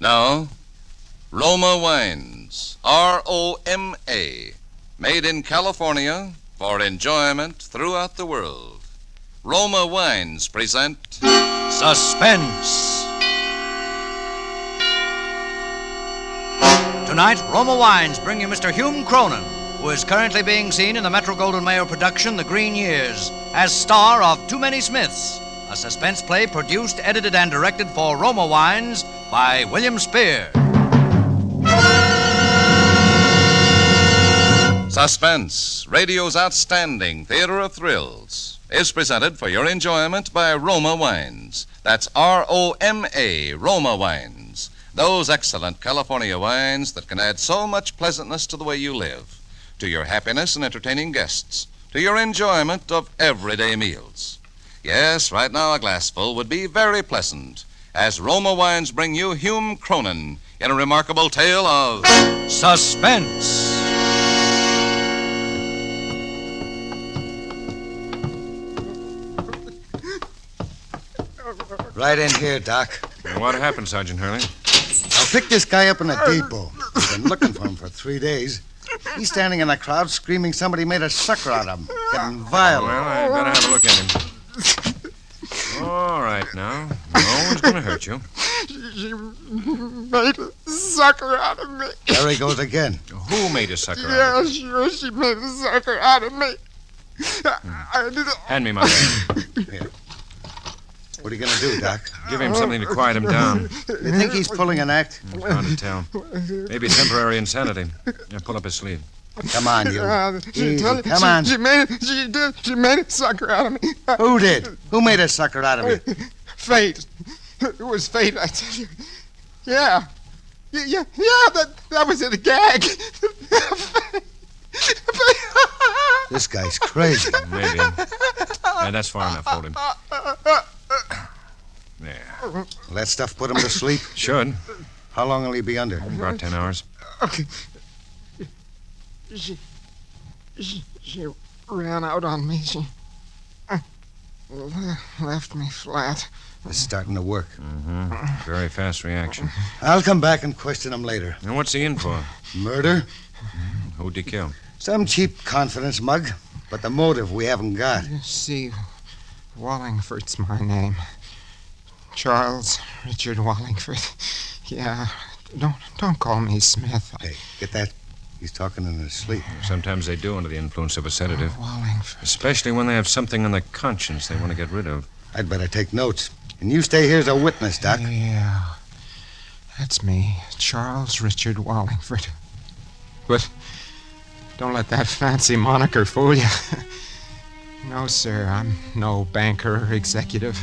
No, Roma Wines, R-O-M-A, made in California for enjoyment throughout the world. Roma Wines present Suspense. Tonight, Roma Wines bring you Mr. Hume Cronin, who is currently being seen in the Metro-Goldwyn-Mayer production The Green Years as star of Too Many Smiths, a suspense play produced, edited, and directed for Roma Wines by William Spear. Suspense, radio's outstanding theater of thrills, is presented for your enjoyment by Roma Wines. That's R-O-M-A, Roma Wines. Those excellent California wines that can add so much pleasantness to the way you live, to your happiness in entertaining guests, to your enjoyment of everyday meals. Yes, right now a glassful would be very pleasant, as Roma Wines bring you Hume Cronin in a remarkable tale of Suspense. Right in here, Doc. What happened, Sergeant Hurley? I picked this guy up in a depot. I've been looking for him for 3 days. He's standing in the crowd screaming somebody made a sucker out of him, getting violent. Well, I better have a look at him. All right, now. No one's going to hurt you. She made a sucker out of me. There he goes again. Who made a sucker out of you? Yeah, sure, she made a sucker out of me. Hand me my bag. Here. What are you going to do, Doc? Give him something to quiet him down. You think he's pulling an act? It's hard to tell. Maybe temporary insanity. Yeah, pull up his sleeve. Come on, you. Easy. Come on. She made a sucker out of me. Who did? Who made a sucker out of me? Fate. It was fate, I tell you. Yeah, that was it, a gag. This guy's crazy. Maybe. Yeah, that's far enough. Hold him. There. Will that stuff put him to sleep? Should. How long will he be under? About 10 hours. Okay. She ran out on me. She left me flat. It's starting to work. Mm-hmm. Very fast reaction. I'll come back and question him later. And what's he in for? Murder? Who'd he kill? Some cheap confidence mug, but the motive we haven't got. You see, Wallingford's my name. Charles Richard Wallingford. Yeah, don't call me Smith. Hey, get that? He's talking in his sleep. Sometimes they do under the influence of a sedative. Wallingford. Especially when they have something on their conscience they want to get rid of. I'd better take notes. And you stay here as a witness, Doc. Yeah, that's me, Charles Richard Wallingford. But don't let that fancy moniker fool you. No, sir, I'm no banker or executive.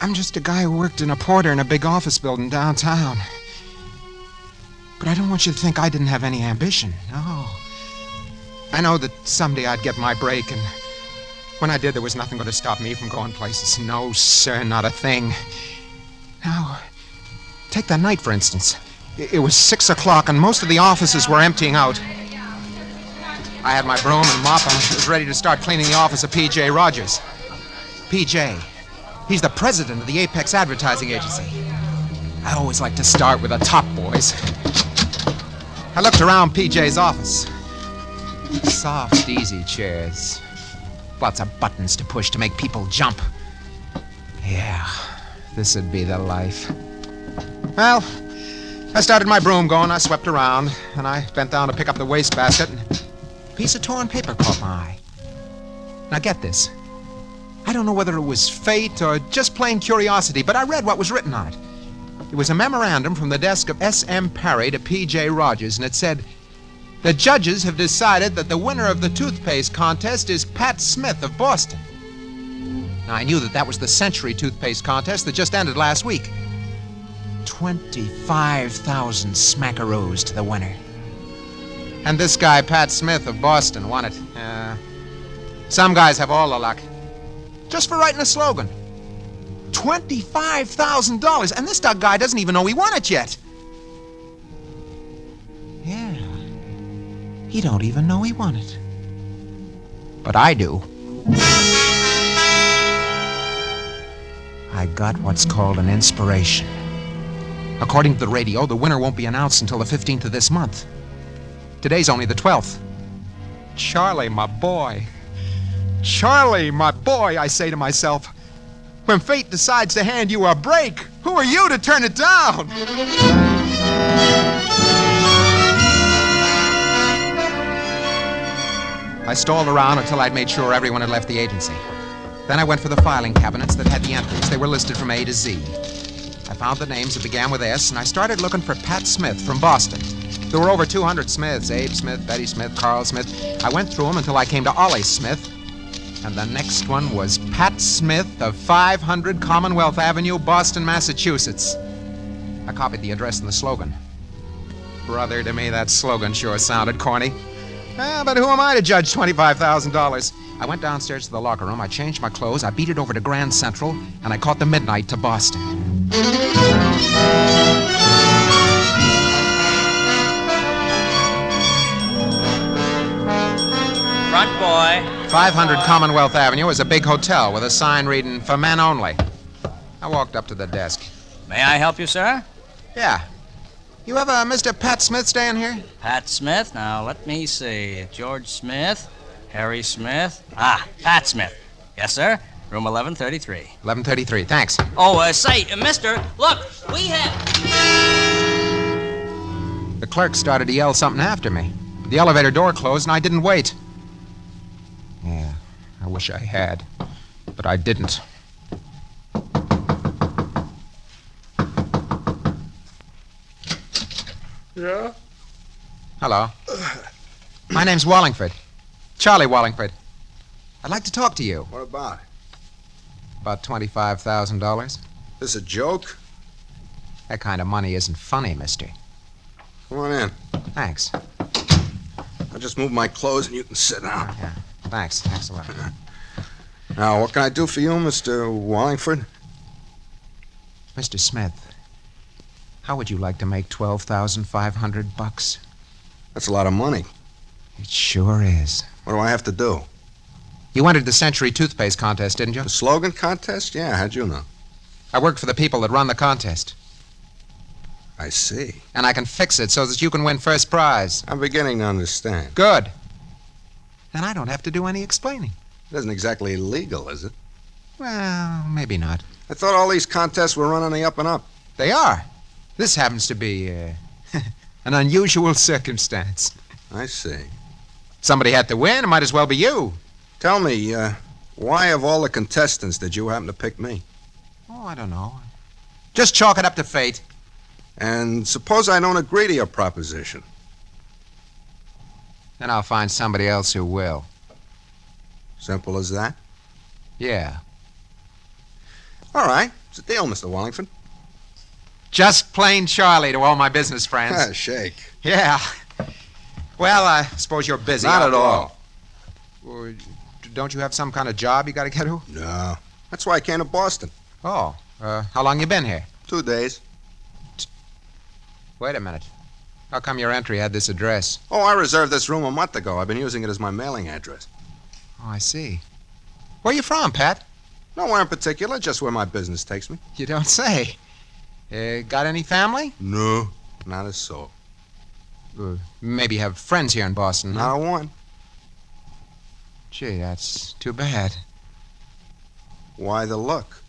I'm just a guy who worked in a porter in a big office building downtown. But I don't want you to think I didn't have any ambition. No. I know that someday I'd get my break, and when I did, there was nothing going to stop me from going places. No, sir, not a thing. Now, take that night, for instance. It was 6 o'clock, and most of the offices were emptying out. I had my broom and mop, and I was ready to start cleaning the office of P.J. Rogers. P.J., he's the president of the Apex Advertising Agency. I always like to start with the top boys. I looked around P.J.'s office. Soft, easy chairs. Lots of buttons to push to make people jump. Yeah, this would be the life. Well, I started my broom going. I swept around, and I bent down to pick up the wastebasket, and a piece of torn paper caught my eye. Now get this. I don't know whether it was fate or just plain curiosity, but I read what was written on it. It was a memorandum from the desk of S.M. Parry to P.J. Rogers, and it said, "The judges have decided that the winner of the toothpaste contest is Pat Smith of Boston." Now, I knew that was the Century toothpaste contest that just ended last week. 25,000 smackaroos to the winner. And this guy, Pat Smith of Boston, won it. Some guys have all the luck. Just for writing a slogan. $25,000, and this guy doesn't even know he won it yet. Yeah. He don't even know he won it. But I do. I got what's called an inspiration. According to the radio, the winner won't be announced until the 15th of this month. Today's only the 12th. Charlie, my boy. Charlie, my boy, I say to myself. When fate decides to hand you a break, who are you to turn it down? I stalled around until I'd made sure everyone had left the agency. Then I went for the filing cabinets that had the entries. They were listed from A to Z. I found the names that began with S, and I started looking for Pat Smith from Boston. There were over 200 Smiths, Abe Smith, Betty Smith, Carl Smith. I went through them until I came to Ollie Smith. And the next one was Pat Smith of 500 Commonwealth Avenue, Boston, Massachusetts. I copied the address and the slogan. Brother, to me, that slogan sure sounded corny. But who am I to judge $25,000? I went downstairs to the locker room, I changed my clothes, I beat it over to Grand Central, and I caught the midnight to Boston. Front boy. 500 Commonwealth Avenue is a big hotel with a sign reading, "For men only." I walked up to the desk. May I help you, sir? Yeah. You have a Mr. Pat Smith staying here? Pat Smith? Now, let me see. George Smith, Harry Smith. Pat Smith. Yes, sir. Room 1133. 1133, thanks. Oh, say, mister, look, we have... The clerk started to yell something after me. The elevator door closed and I didn't wait. Yeah, I wish I had, but I didn't. Yeah? Hello. My name's Wallingford. Charlie Wallingford. I'd like to talk to you. What about? About $25,000. This a joke? That kind of money isn't funny, mister. Come on in. Thanks. I'll just move my clothes and you can sit down. Yeah, thanks. Thanks a lot. Now, what can I do for you, Mr. Wallingford? Mr. Smith, how would you like to make $12,500? That's a lot of money. It sure is. What do I have to do? You entered the Century Toothpaste contest, didn't you? The slogan contest? Yeah, how'd you know? I work for the people that run the contest. I see. And I can fix it so that you can win first prize. I'm beginning to understand. Good. Then I don't have to do any explaining. It isn't exactly illegal, is it? Well, maybe not. I thought all these contests were run on the up and up. They are. This happens to be an unusual circumstance. I see. Somebody had to win. It might as well be you. Tell me, why of all the contestants did you happen to pick me? Oh, I don't know. Just chalk it up to fate. And suppose I don't agree to your proposition. Then I'll find somebody else who will. Simple as that? Yeah. All right. It's a deal, Mr. Wallingford. Just plain Charlie to all my business friends. Shake. Yeah. Well, I suppose you're busy. Not at all. Well, don't you have some kind of job you got to get to? No. That's why I came to Boston. Oh. How long you been here? 2 days. Wait a minute. How come your entry had this address? Oh, I reserved this room a month ago. I've been using it as my mailing address. Oh, I see. Where you from, Pat? Nowhere in particular, just where my business takes me. You don't say. Got any family? No, not a soul. Maybe you have friends here in Boston, huh? Not a one. Gee, that's too bad. Why the look?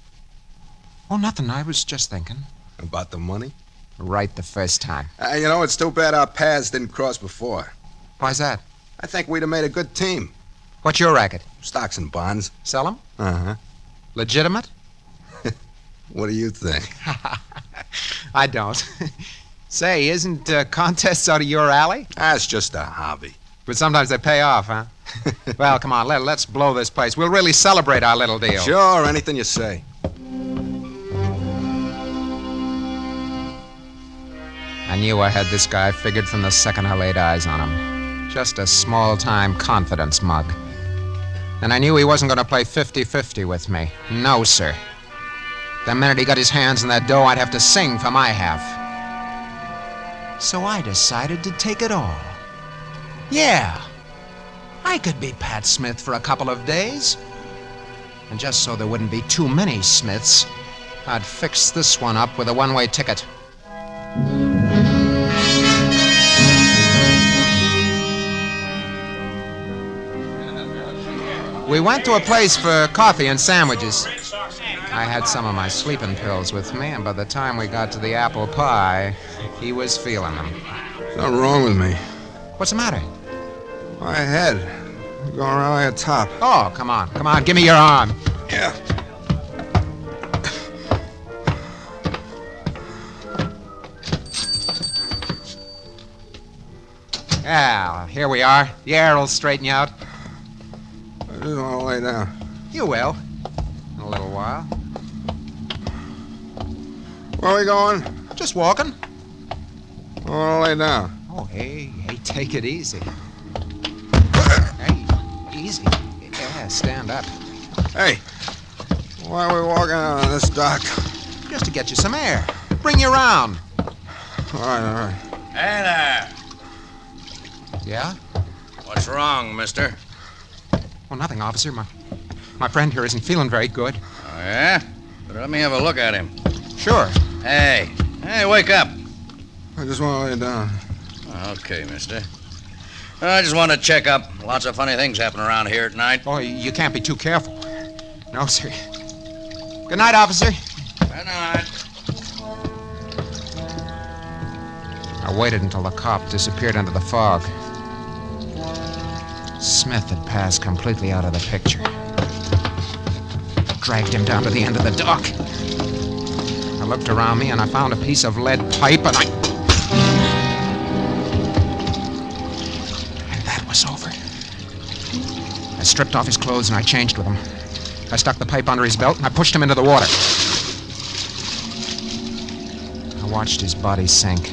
Oh, nothing. I was just thinking. About the money? Right the first time. You know, it's too bad our paths didn't cross before. Why's that? I think we'd have made a good team. What's your racket? Stocks and bonds. Sell 'em? Uh-huh. Legitimate? What do you think? I don't. Say, isn't contests out of your alley? It's just a hobby. But sometimes they pay off, huh? Well, come on, let's blow this place. We'll really celebrate our little deal. Sure, anything you say. I knew I had this guy figured from the second I laid eyes on him. Just a small-time confidence mug. And I knew he wasn't going to play 50-50 with me. No, sir. The minute he got his hands on that dough, I'd have to sing for my half. So I decided to take it all. Yeah, I could be Pat Smith for a couple of days. And just so there wouldn't be too many Smiths, I'd fix this one up with a one-way ticket. We went to a place for coffee and sandwiches. I had some of my sleeping pills with me, and by the time we got to the apple pie, he was feeling them. Something wrong with me. What's the matter? My head. I'm going around like a top. Oh, come on, give me your arm. Yeah. Yeah, here we are. The air will straighten you out. I just want to lay down. You will. In a little while. Where are we going? Just walking. I want to lay down. Oh, hey, take it easy. Hey, easy. Yeah, stand up. Hey, why are we walking out on this dock? Just to get you some air. Bring you around. All right. Hey there. Yeah? What's wrong, mister? Well, nothing, officer. My friend here isn't feeling very good. Oh, yeah? Let me have a look at him. Sure. Hey, wake up. I just want to lay down. Okay, mister. I just want to check up. Lots of funny things happen around here at night. Oh, you can't be too careful. No, sir. Good night, officer. Good night. I waited until the cop disappeared into the fog. Smith had passed completely out of the picture. Dragged him down to the end of the dock. I looked around me and I found a piece of lead pipe and that was over. I stripped off his clothes and I changed with him. I stuck the pipe under his belt and I pushed him into the water. I watched his body sink.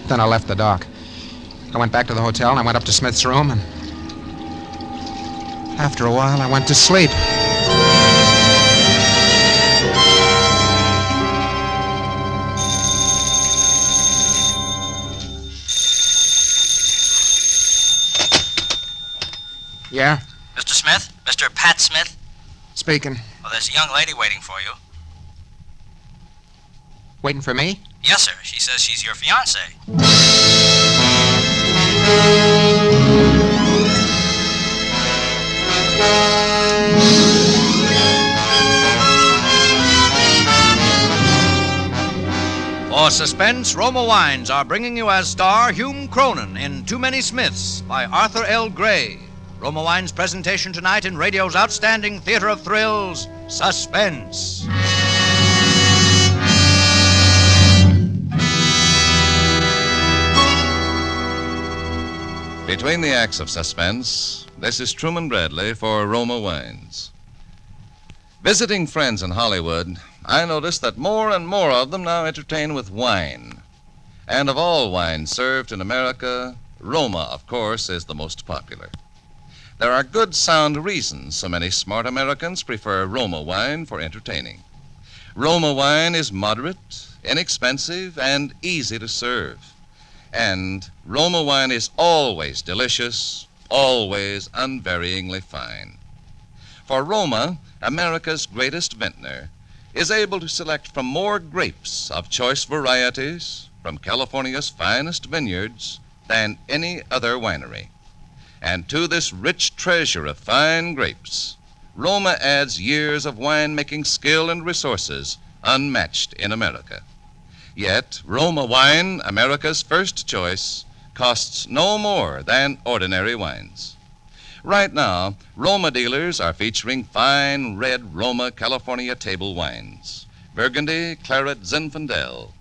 Then I left the dock. I went back to the hotel and I went up to Smith's room and after a while I went to sleep. Yeah? Mr. Smith? Mr. Pat Smith? Speaking. Well, there's a young lady waiting for you. Waiting for me? Yes, sir. She says she's your fiancée. For Suspense, Roma Wines are bringing you as star Hume Cronin in Too Many Smiths by Arthur L. Gray. Roma Wines' presentation tonight in radio's outstanding theater of thrills, Suspense. Between the acts of Suspense, this is Truman Bradley for Roma Wines. Visiting friends in Hollywood, I noticed that more and more of them now entertain with wine. And of all wines served in America, Roma, of course, is the most popular. There are good, sound reasons so many smart Americans prefer Roma wine for entertaining. Roma wine is moderate, inexpensive, and easy to serve. And Roma wine is always delicious, always unvaryingly fine. For Roma, America's greatest vintner, is able to select from more grapes of choice varieties from California's finest vineyards than any other winery. And to this rich treasure of fine grapes, Roma adds years of winemaking skill and resources unmatched in America. Yet, Roma wine, America's first choice, costs no more than ordinary wines. Right now, Roma dealers are featuring fine red Roma California table wines, Burgundy, Claret, Zinfandel.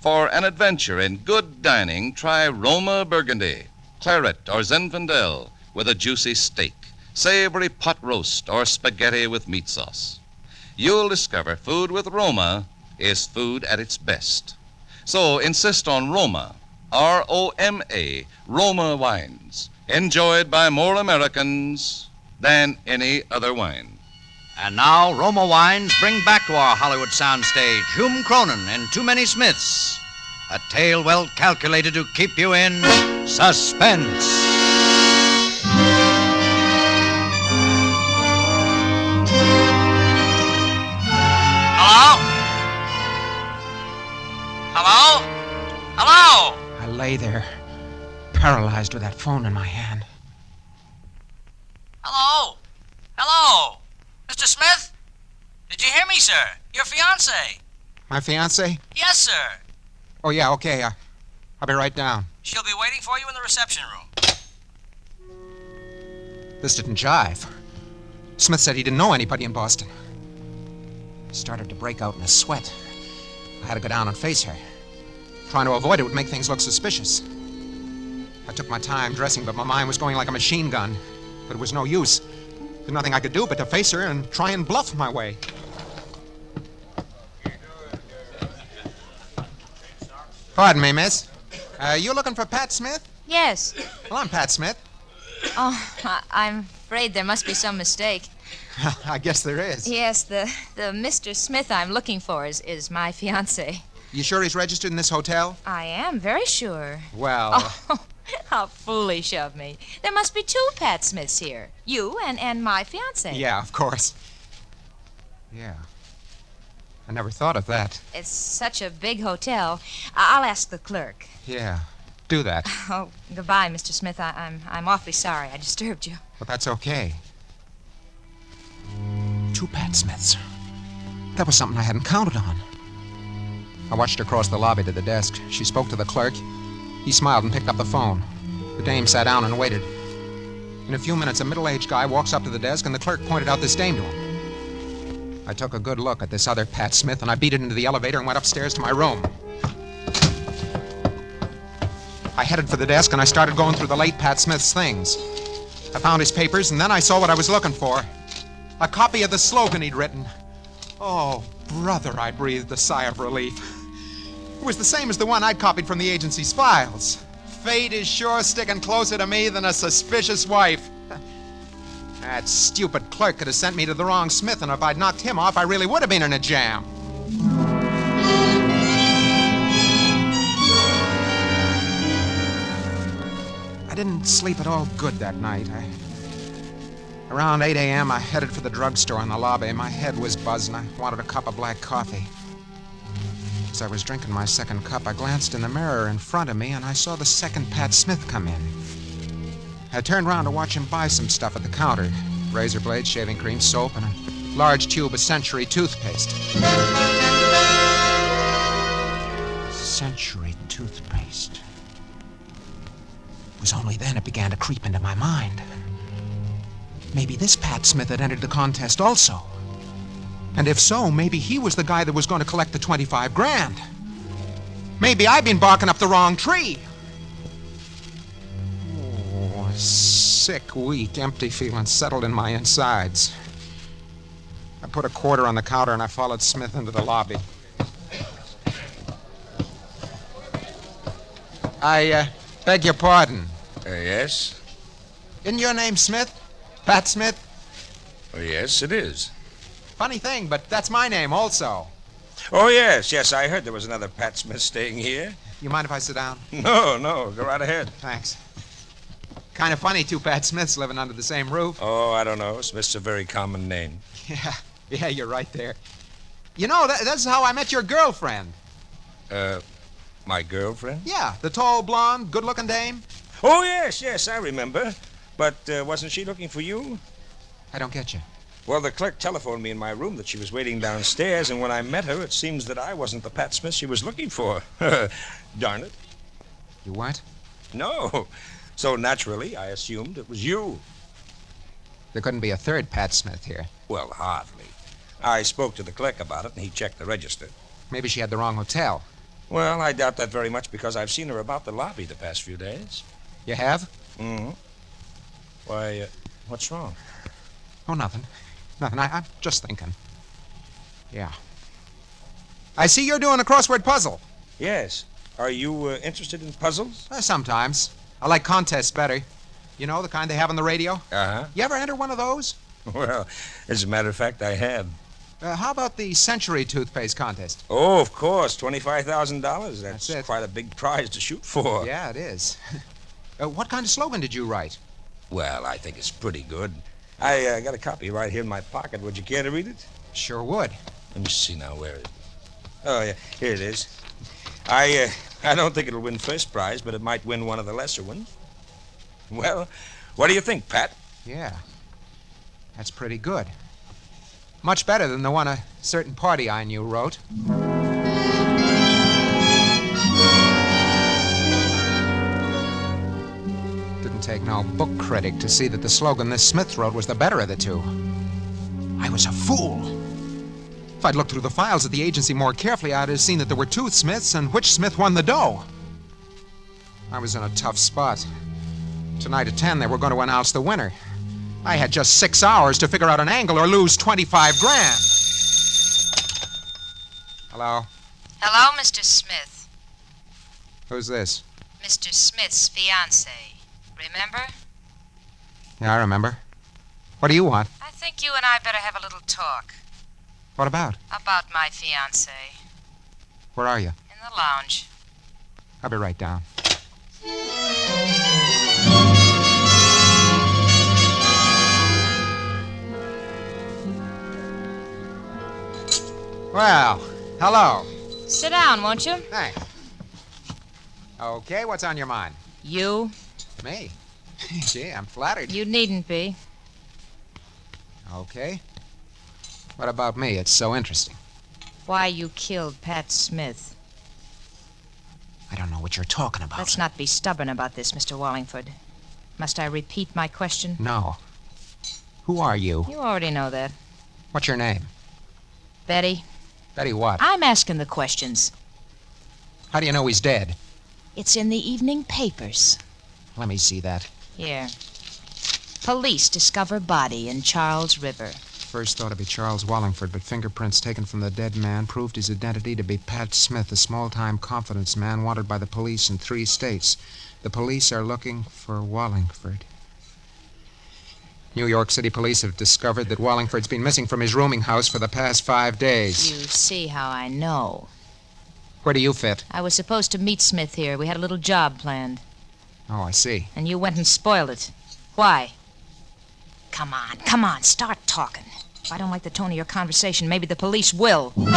For an adventure in good dining, try Roma Burgundy, Claret, or Zinfandel with a juicy steak, savory pot roast, or spaghetti with meat sauce. You'll discover food with Roma is food at its best. So insist on Roma, R-O-M-A, Roma wines, enjoyed by more Americans than any other wine. And now, Roma Wines bring back to our Hollywood soundstage Hume Cronin in Too Many Smiths, a tale well calculated to keep you in suspense. Hello? Hello? Hello? I lay there, paralyzed with that phone in my hand. Hello? Hello? Mr. Smith? Did you hear me, sir? Your fiancée. My fiancée? Yes, sir. Oh, yeah, okay. I'll be right down. She'll be waiting for you in the reception room. This didn't jive. Smith said he didn't know anybody in Boston. I started to break out in a sweat. I had to go down and face her. Trying to avoid it would make things look suspicious. I took my time dressing, but my mind was going like a machine gun. But it was no use. There's nothing I could do but to face her and try and bluff my way. Pardon me, miss. You looking for Pat Smith? Yes. Well, I'm Pat Smith. Oh, I'm afraid there must be some mistake. I guess there is. Yes, the Mr. Smith I'm looking for is my fiancé. You sure he's registered in this hotel? I am very sure. Well... Oh, how foolish of me. There must be two Pat Smiths here. You and my fiancé. Yeah, of course. Yeah. I never thought of that. It's such a big hotel. I'll ask the clerk. Yeah. Do that. Oh, goodbye, Mr. Smith. I'm awfully sorry I disturbed you. But that's okay. Two Pat Smiths. That was something I hadn't counted on. I watched her cross the lobby to the desk. She spoke to the clerk. He smiled and picked up the phone. The dame sat down and waited. In a few minutes, a middle-aged guy walks up to the desk, and the clerk pointed out this dame to him. I took a good look at this other Pat Smith, and I beat it into the elevator and went upstairs to my room. I headed for the desk, and I started going through the late Pat Smith's things. I found his papers, and then I saw what I was looking for. A copy of the slogan he'd written. Oh, brother, I breathed a sigh of relief. It was the same as the one I'd copied from the agency's files. Fate is sure sticking closer to me than a suspicious wife. That stupid clerk could have sent me to the wrong Smith, and if I'd knocked him off, I really would have been in a jam. I didn't sleep at all good that night. Around 8 a.m., I headed for the drugstore in the lobby. My head was buzzing. I wanted a cup of black coffee. As I was drinking my second cup, I glanced in the mirror in front of me, and I saw the second Pat Smith come in. I turned around to watch him buy some stuff at the counter. Razor blades, shaving cream, soap, and a large tube of Century toothpaste. Century toothpaste. It was only then it began to creep into my mind. Maybe this Pat Smith had entered the contest also. And if so, maybe he was the guy that was going to collect the 25 grand. Maybe I'd been barking up the wrong tree. Oh, a sick, weak, empty feeling settled in my insides. I put a quarter on the counter and I followed Smith into the lobby. I beg your pardon. Yes? Isn't your name Smith? Pat Smith? Oh, yes, it is. Funny thing, but that's my name also. Oh, yes, I heard there was another Pat Smith staying here. You mind if I sit down? No, go right ahead. Thanks. Kind of funny, two Pat Smiths living under the same roof. Oh, I don't know. Smith's a very common name. Yeah, you're right there. You know, that's how I met your girlfriend. My girlfriend? Yeah, the tall, blonde, good-looking dame. Oh, yes, I remember. But wasn't she looking for you? I don't get you. Well, the clerk telephoned me in my room that she was waiting downstairs, and when I met her, it seems that I wasn't the Pat Smith she was looking for. Darn it. You weren't? No. So naturally, I assumed it was you. There couldn't be a third Pat Smith here. Well, hardly. I spoke to the clerk about it, and he checked the register. Maybe she had the wrong hotel. Well, I doubt that very much because I've seen her about the lobby the past few days. You have? Mm-hmm. Why, what's wrong? Oh, nothing. Nothing. I'm just thinking. Yeah. I see you're doing a crossword puzzle. Yes. Are you interested in puzzles? Sometimes. I like contests better. You know, the kind they have on the radio? Uh-huh. You ever enter one of those? Well, as a matter of fact, I have. How about the Century toothpaste contest? Oh, of course. $25,000. That's it. Quite a big prize to shoot for. Yeah, it is. What kind of slogan did you write? Well, I think it's pretty good. I got a copy right here in my pocket. Would you care to read it? Sure would. Let me see now. Where is it? Oh, yeah. Here it is. I don't think it'll win first prize, but it might win one of the lesser ones. Well, what do you think, Pat? Yeah. That's pretty good. Much better than the one a certain party I knew wrote. Didn't take no book critic to see that the slogan this Smith wrote was the better of the two. I was a fool. If I'd looked through the files at the agency more carefully, I'd have seen that there were two Smiths and which Smith won the dough. I was in a tough spot. Tonight at 10, they were going to announce the winner. I had just 6 hours to figure out an angle or lose 25 grand. Hello? Hello, Mr. Smith. Who's this? Mr. Smith's fiancé. Remember? Yeah, I remember. What do you want? I think you and I better have a little talk. What about? About my fiancé. Where are you? In the lounge. I'll be right down. Well, hello. Sit down, won't you? Thanks. Okay, what's on your mind? You? Me? Gee, I'm flattered. You needn't be. Okay. What about me? It's so interesting. Why you killed Pat Smith. I don't know what you're talking about. Let's not be stubborn about this, Mr. Wallingford. Must I repeat my question? No. Who are you? You already know that. What's your name? Betty. Betty what? I'm asking the questions. How do you know he's dead? It's in the evening papers. Let me see that. Here. Police discover body in Charles River. First thought to be Charles Wallingford, but fingerprints taken from the dead man proved his identity to be Pat Smith, a small-time confidence man wanted by the police in 3 states. The police are looking for Wallingford. New York City police have discovered that Wallingford's been missing from his rooming house for the past 5 days. You see how I know. Where do you fit? I was supposed to meet Smith here. We had a little job planned. Oh, I see. And you went and spoiled it. Why? Come on, start talking. If I don't like the tone of your conversation, maybe the police will. Well,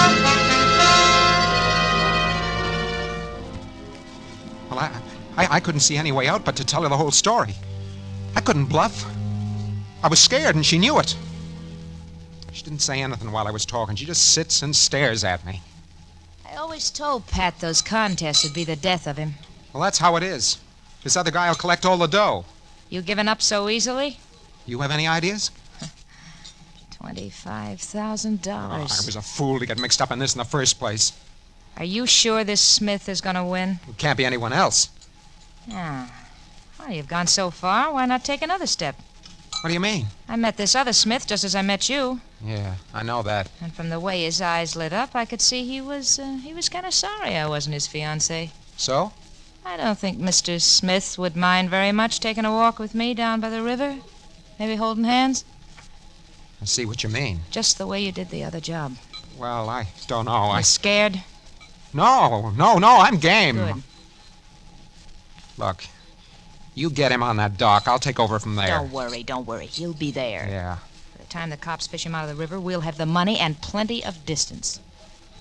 I couldn't see any way out but to tell her the whole story. I couldn't bluff. I was scared, and she knew it. She didn't say anything while I was talking. She just sits and stares at me. I always told Pat those contests would be the death of him. Well, that's how it is. This other guy will collect all the dough. You giving up so easily? You have any ideas? $25,000. I was a fool to get mixed up in this in the first place. Are you sure this Smith is going to win? It can't be anyone else. Ah. Well, you've gone so far. Why not take another step? What do you mean? I met this other Smith just as I met you. Yeah, I know that. And from the way his eyes lit up, I could see he was kind of sorry I wasn't his fiancée. So? I don't think Mr. Smith would mind very much taking a walk with me down by the river. Maybe holding hands. I see what you mean. Just the way you did the other job. Well, I don't know. You scared? No, I'm game. Good. Look, you get him on that dock. I'll take over from there. Don't worry. He'll be there. Yeah. By the time the cops fish him out of the river, we'll have the money and plenty of distance.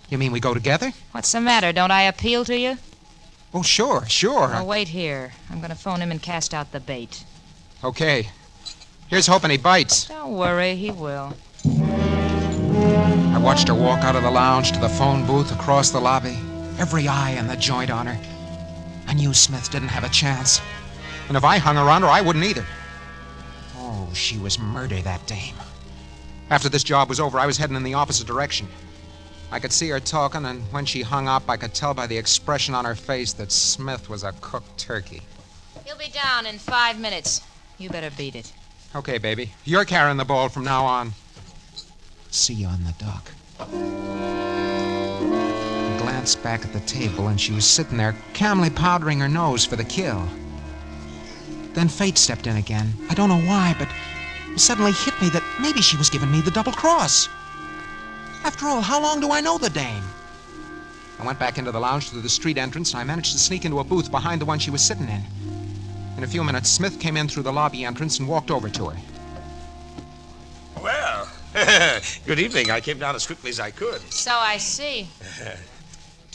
You mean we go together? What's the matter? Don't I appeal to you? Oh, sure. Now, wait here. I'm going to phone him and cast out the bait. Okay. Here's hoping he bites. Don't worry, he will. I watched her walk out of the lounge to the phone booth across the lobby. Every eye in the joint on her. I knew Smith didn't have a chance. And if I hung around her, I wouldn't either. Oh, she was murder, that dame. After this job was over, I was heading in the opposite direction. I could see her talking, and when she hung up, I could tell by the expression on her face that Smith was a cooked turkey. He'll be down in 5 minutes. You better beat it. Okay, baby. You're carrying the ball from now on. See you on the dock. I glanced back at the table, and she was sitting there, calmly powdering her nose for the kill. Then fate stepped in again. I don't know why, but it suddenly hit me that maybe she was giving me the double cross. After all, how long do I know the dame? I went back into the lounge through the street entrance, and I managed to sneak into a booth behind the one she was sitting in. In a few minutes, Smith came in through the lobby entrance and walked over to her. Well, good evening. I came down as quickly as I could. So I see.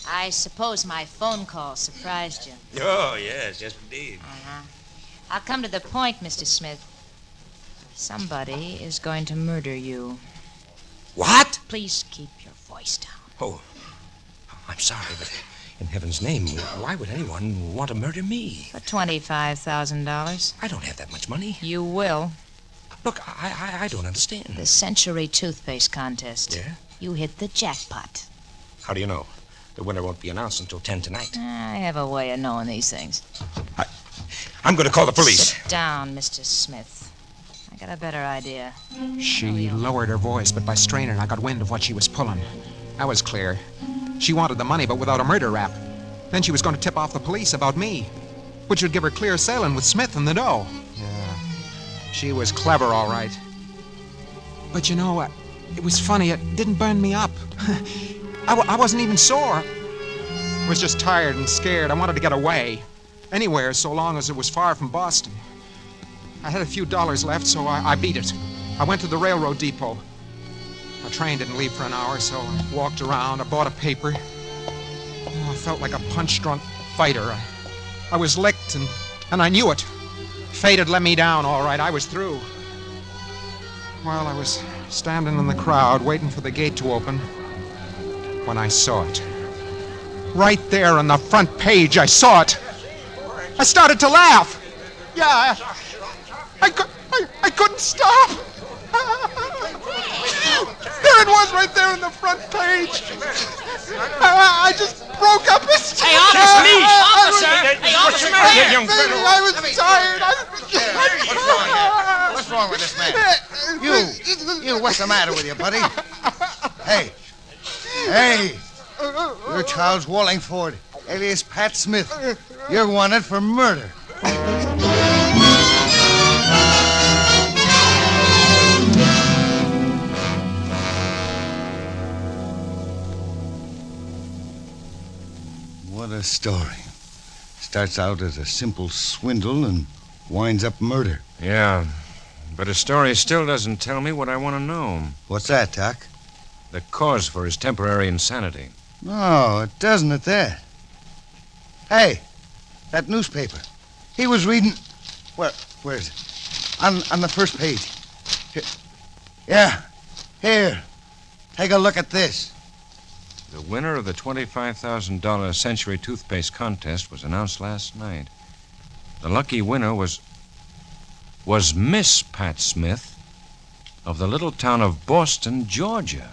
I suppose my phone call surprised you. Oh, yes, indeed. I'll come to the point, Mr. Smith. Somebody is going to murder you. What? Please keep your voice down. Oh, I'm sorry, but in heaven's name, why would anyone want to murder me? For $25,000. I don't have that much money. You will. Look, I don't understand. The Century Toothpaste Contest. Yeah? You hit the jackpot. How do you know? The winner won't be announced until 10 tonight. I have a way of knowing these things. I'm going to call the police. Sit down, Mr. Smith. I got a better idea. She lowered her voice, but by straining, I got wind of what she was pulling. That was clear. She wanted the money, but without a murder rap. Then she was going to tip off the police about me, which would give her clear sailing with Smith and the dough. Yeah, she was clever, all right. But you know, it was funny. It didn't burn me up. I wasn't even sore. I was just tired and scared. I wanted to get away. Anywhere, so long as it was far from Boston. I had a few dollars left, so I beat it. I went to the railroad depot. My train didn't leave for an hour, so I walked around. I bought a paper. Oh, I felt like a punch-drunk fighter. I was licked, and I knew it. Fate had let me down, all right. I was through. Well, I was standing in the crowd, waiting for the gate to open, when I saw it. Right there on the front page, I saw it. I started to laugh. Yeah, I couldn't stop. There it was right there on the front page. I just broke up hysterics. Hey, officer! Officer! Hey, officer! I was tired. What's wrong with this man? You, what's the matter with you, buddy? Hey, you're Charles Wallingford, alias Pat Smith. You're wanted for murder. What a story. Starts out as a simple swindle and winds up murder. Yeah, but his story still doesn't tell me what I want to know. What's that, Doc? The cause for his temporary insanity. No, it doesn't at that. Hey, that newspaper. He was reading... Where is it? On the first page. Here. Yeah, here. Take a look at this. The winner of the $25,000 Century Toothpaste Contest was announced last night. The lucky winner was Miss Pat Smith of the little town of Boston, Georgia.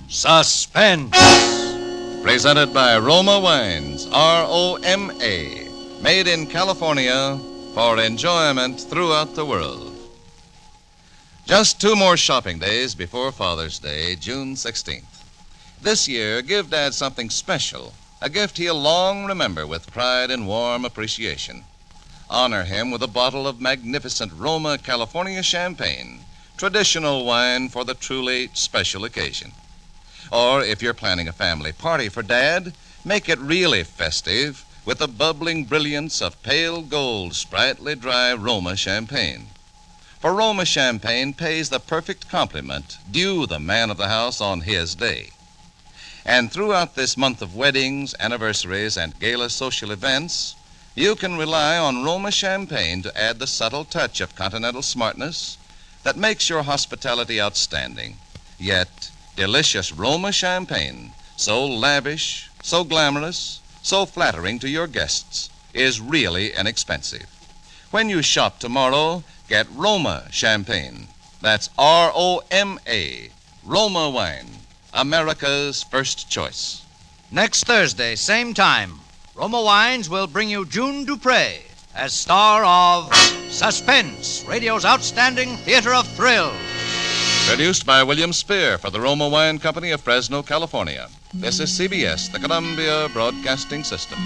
Suspense. Presented by Roma Wines, R-O-M-A, made in California for enjoyment throughout the world. Just 2 more shopping days before Father's Day, June 16th. This year, give Dad something special, a gift he'll long remember with pride and warm appreciation. Honor him with a bottle of magnificent Roma California champagne, traditional wine for the truly special occasion. Or if you're planning a family party for Dad, make it really festive with the bubbling brilliance of pale gold, sprightly dry Roma champagne. For Roma champagne pays the perfect compliment due the man of the house on his day. And throughout this month of weddings, anniversaries, and gala social events, you can rely on Roma champagne to add the subtle touch of continental smartness that makes your hospitality outstanding. Yet, delicious Roma champagne, so lavish, so glamorous, so flattering to your guests, is really inexpensive. When you shop tomorrow, get Roma champagne. That's R-O-M-A, Roma wine, America's first choice. Next Thursday, same time, Roma Wines will bring you June Dupree as star of Suspense, radio's outstanding theater of thrills. Produced by William Spear for the Roma Wine Company of Fresno, California. This is CBS, the Columbia Broadcasting System.